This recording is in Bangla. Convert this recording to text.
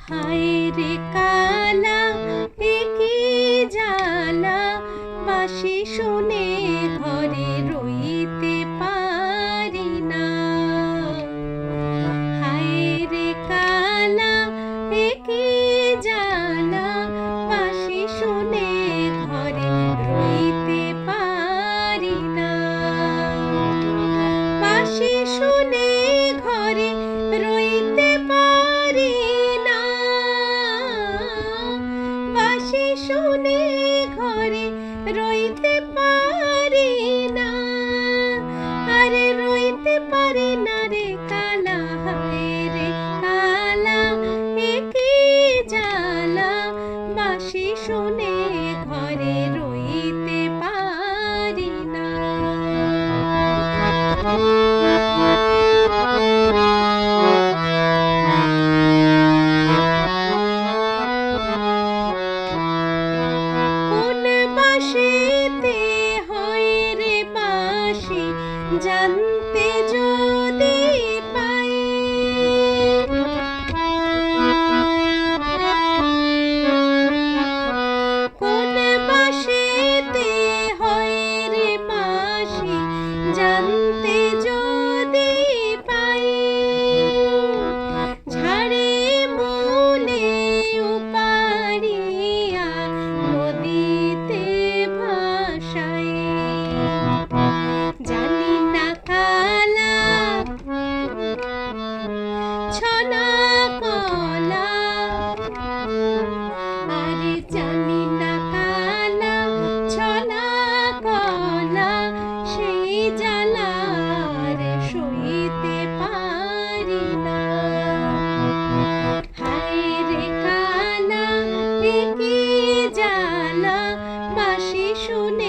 হায় রে কালা একি জ্বালা, বাঁশি শুনে ঘরে রইতে পারি না। হায় রে কালা একি জ্বালা, বাঁশি শুনে ঘরে রইতে পারি না। বাঁশি শুনে ঘরে রইতে পারি না। বাঁশি শুনে ঘরে রইতে পারি না। আরে রইতে পারি না রে কালা, হায় রে কালা একি জ্বালা, বাঁশি শুনে ঘরে রইতে পারি না। কোন বাঁশিতে হয় রে বাঁশি, জানতে যদি পাই। কোন বাঁশিতে হয় রে বাঁশি, জানতে যদি পাই। ঝাড়ে মূলে উপাড়িয়া নদীতে ভাসাই। জানি না কালা ছনা কলা, আরে জানি না কালা ছনা কলা, সেই জ্বালার সইতে পারি না। হায় রে কালা একি জ্বালা, বাঁশি শুনে